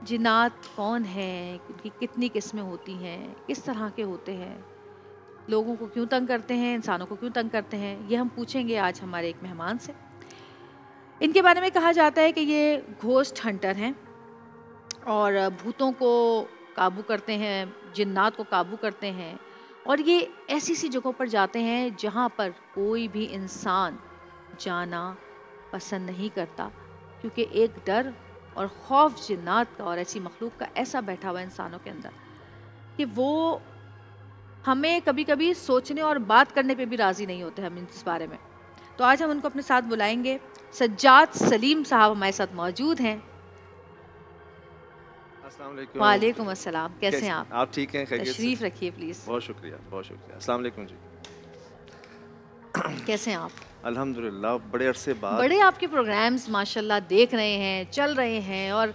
जिन्नात कौन हैं, उनकी कितनी किस्में होती हैं, किस तरह के होते हैं, लोगों को क्यों तंग करते हैं, इंसानों को क्यों तंग करते हैं, ये हम पूछेंगे आज हमारे एक मेहमान से। इनके बारे में कहा जाता है कि ये घोस्ट हंटर हैं और भूतों को काबू करते हैं, जिन्नात को काबू करते हैं और ये ऐसी-सी जगहों पर जाते हैं जहाँ पर कोई भी इंसान जाना पसंद नहीं करता, क्योंकि एक डर और खौफ जिन्नात का और ऐसी मखलूक का ऐसा बैठा हुआ है इंसानों के अंदर कि वो हमें कभी-कभी सोचने और बात करने पे भी राज़ी नहीं होते हम इस बारे में। तो आज हम उनको अपने साथ बुलाएंगे। सज्जाद सलीम साहब हमारे साथ मौजूद हैं। अस्सलाम वालेकुम। वालेकुम अस्सलाम, कैसे हैं आप? आप ठीक हैं? खैरियत से? तशरीफ रखिए प्लीज़। बहुत शुक्रिया, बहुत शुक्रिया। अस्सलाम वालेकुम जी। कैसे हैं आप? अल्हम्दुलिल्लाह, बड़े अरसे बाद। बड़े आपके प्रोग्राम्स माशाल्लाह देख रहे हैं, चल रहे हैं और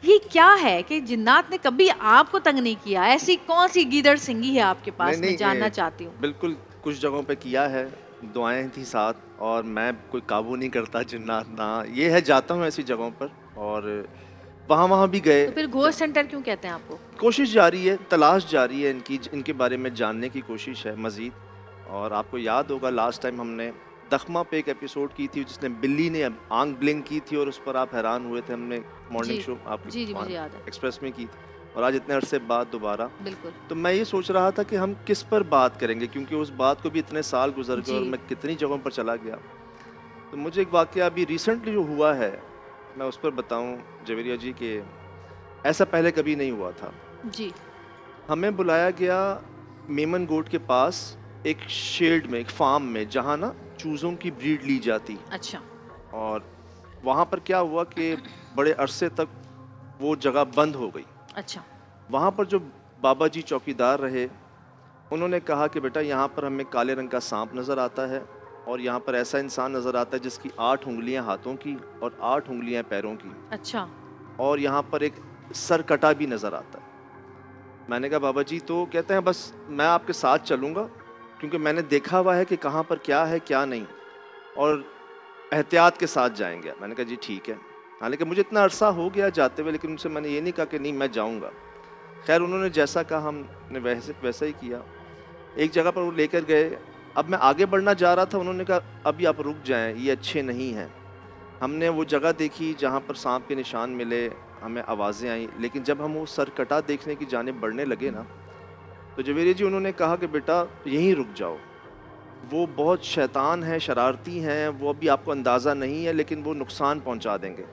ये क्या है कि जिन्नात ने कभी आपको तंग नहीं किया? ऐसी कौन सी गीदड़ सिंगी है आपके पास? मैं जानना चाहती हूँ। बिल्कुल, कुछ जगहों पे किया है, दुआएं थी साथ, और मैं कोई काबू नहीं करता जिन्नात ना। ये है, जाता हूँ ऐसी जगहों पर और वहाँ भी गए। तो फिर घोस्ट सेंटर क्यों कहते हैं आपको? कोशिश जारी है, तलाश जारी है, इनके बारे में जानने की कोशिश है मज़ीद। और आपको याद होगा लास्ट टाइम हमने दखमा पे एक एपिसोड की थी जिसने बिल्ली ने आंख ब्लिंक की थी और उस पर आप हैरान हुए थे। हमने मॉर्निंग शो आपकी जी मुझे याद है, एक्सप्रेस में की थी, और आज इतने अरसे बाद दोबारा। बिल्कुल। तो मैं ये सोच रहा था कि हम किस पर बात करेंगे, क्योंकि उस बात को भी इतने साल गुजर गए और मैं कितनी जगहों पर चला गया। तो मुझे एक वाक़या अभी रिसेंटली जो हुआ है मैं उस पर बताऊं जवेरिया जी कि ऐसा पहले कभी नहीं हुआ था जी। हमें बुलाया गया मेमन गोट के पास एक शेड में, एक फार्म में, जहाँ ना चूज़ों की ब्रीड ली जाती। अच्छा। और वहाँ पर क्या हुआ कि बड़े अरसे तक वो जगह बंद हो गई। अच्छा। वहाँ पर जो बाबा जी चौकीदार रहे, उन्होंने कहा कि बेटा यहाँ पर हमें काले रंग का सांप नज़र आता है और यहाँ पर ऐसा इंसान नज़र आता है जिसकी 8 उंगलियाँ हाथों की और 8 उंगलियाँ पैरों की। अच्छा। और यहाँ पर एक सरकटा भी नज़र आता है। मैंने कहा बाबा जी, तो कहते हैं बस मैं आपके साथ चलूँगा क्योंकि मैंने देखा हुआ है कि कहाँ पर क्या है क्या नहीं, और एहतियात के साथ जाएंगे। मैंने कहा जी ठीक है। हालांकि मुझे इतना अरसा हो गया जाते हुए, लेकिन उनसे मैंने ये नहीं कहा कि नहीं मैं जाऊँगा। खैर उन्होंने जैसा कहा हमने वैसा ही किया। एक जगह पर वो लेकर गए। अब मैं आगे बढ़ना जा रहा था, उन्होंने कहा अभी आप रुक जाएं, ये अच्छे नहीं हैं। हमने वो जगह देखी जहाँ पर सांप के निशान मिले, हमें आवाज़ें आई, लेकिन जब हम वो सरकटा देखने की जानिब बढ़ने लगे ना, तो जवेरी जी उन्होंने कहा कि बेटा यहीं रुक जाओ, वो बहुत शैतान है, शरारती हैं, वो अभी आपको अंदाज़ा नहीं है, लेकिन वो नुकसान पहुँचा देंगे।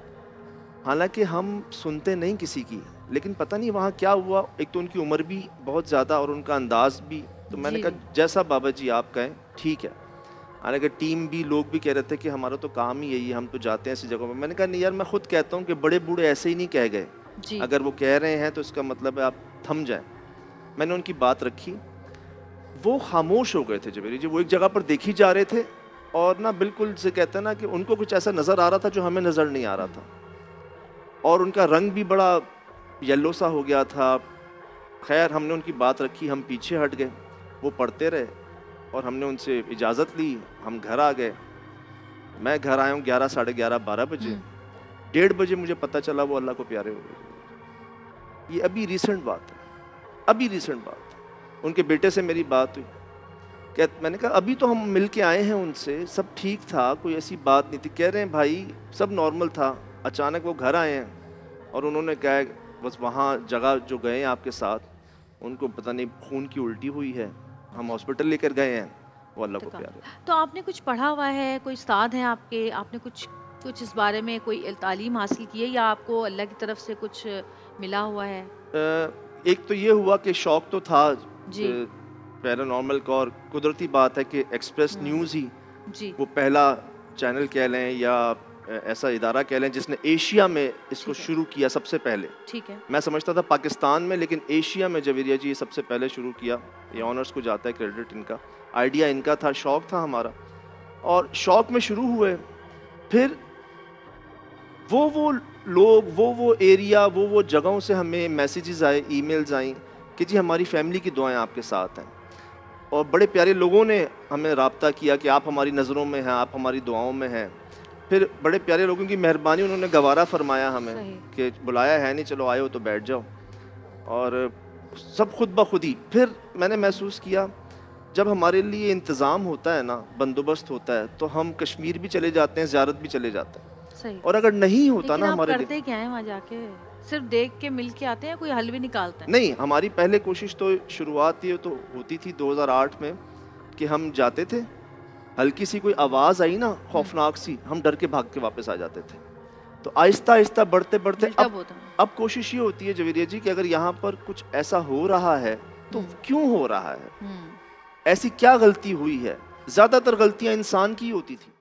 हालांकि हम सुनते नहीं किसी की, लेकिन पता नहीं वहाँ क्या हुआ। एक तो उनकी उम्र भी बहुत ज़्यादा और उनका अंदाज़ भी। तो मैंने कहा जैसा बाबा जी आप कहें ठीक है। हालांकि टीम भी, लोग भी कह रहे थे कि हमारा तो काम ही यही है, हम तो जाते हैं ऐसी जगहों में। मैंने कहा नहीं यार, मैं खुद कहता हूँ कि बड़े बूढ़े ऐसे ही नहीं कह गए। अगर वो कह रहे हैं तो इसका मतलब है आप थम जाएं। मैंने उनकी बात रखी, वो खामोश हो गए थे जवेरी जी। वो एक जगह पर देखी जा रहे थे और ना बिल्कुल से कहते हैं ना कि उनको कुछ ऐसा नज़र आ रहा था जो हमें नज़र नहीं आ रहा था, और उनका रंग भी बड़ा येलो सा हो गया था। खैर हमने उनकी बात रखी, हम पीछे हट गए, वो पढ़ते रहे और हमने उनसे इजाज़त ली। हम घर आ गए। मैं घर आया हूँ 11, साढ़े 11, 12 बजे। 1:30 बजे मुझे पता चला वो अल्लाह को प्यारे हो गए। ये अभी रिसेंट बात है, अभी रिसेंट बात है। उनके बेटे से मेरी बात हुई। मैंने कहा अभी तो हम मिल के आए हैं उनसे, सब ठीक था, कोई ऐसी बात नहीं थी। कह रहे हैं भाई सब नॉर्मल था, अचानक वो घर आए हैं और उन्होंने कहा बस वहाँ जगह जो गए हैं आपके साथ, उनको पता नहीं खून की उल्टी हुई है, हम हॉस्पिटल लेकर गए हैं, वो अल्लाह को प्यार है। तो आपने कुछ पढ़ा हुआ है, कोई उस्ताद हैं आपके, आपने कुछ इस बारे में कोई तालीम हासिल की है या आपको अल्लाह की तरफ से कुछ मिला हुआ है? एक तो ये हुआ कि शौक तो था जी, पैरानॉर्मल का, और कुदरती बात है कि एक्सप्रेस न्यूज़ ही जी, वो पहला चैनल कह लें या ऐसा इदारा कह लें जिसने एशिया में इसको शुरू किया सबसे पहले। ठीक है। मैं समझता था पाकिस्तान में, लेकिन एशिया में जवेरिया जी सबसे पहले शुरू किया। ये ऑनर्स को जाता है क्रेडिट इनका, आइडिया इनका था, शौक था हमारा, और शौक में शुरू हुए। फिर वो लोग, वो एरिया, वो जगहों से हमें मैसेजेस आए, ईमेल्स आई कि जी हमारी फैमिली की दुआएं आपके साथ हैं, और बड़े प्यारे लोगों ने हमें राब्ता किया कि आप हमारी नज़रों में हैं, आप हमारी दुआओं में हैं। फिर बड़े प्यारे लोगों की मेहरबानी, उन्होंने गवारा फरमाया हमें सही। कि बुलाया है नहीं, चलो आए हो तो बैठ जाओ, और सब खुद ब खुद ही। फिर मैंने महसूस किया जब हमारे लिए इंतज़ाम होता है ना, बंदोबस्त होता है, तो हम कश्मीर भी चले जाते हैं, ज़ियारत भी चले जाते हैं। सही। और अगर नहीं होता लेकिन ना आप हमारे लिए, करते क्या है वहाँ जाके? सिर्फ देख के मिल के आते हैं, कोई हल भी निकालते हैं? नहीं, हमारी पहले कोशिश तो शुरुआत ये तो होती थी 2008 में कि हम जाते थे, हल्की सी कोई आवाज़ आई ना खौफनाक सी, हम डर के भाग के वापस आ जाते थे। तो आहिस्ता आहिस्ता बढ़ते बढ़ते मिलता अब बहुत है। अब कोशिश ये होती है जवेरिया जी कि अगर यहाँ पर कुछ ऐसा हो रहा है तो क्यों हो रहा है, हम्म। ऐसी क्या गलती हुई है। ज़्यादातर गलतियाँ इंसान की ही होती थी।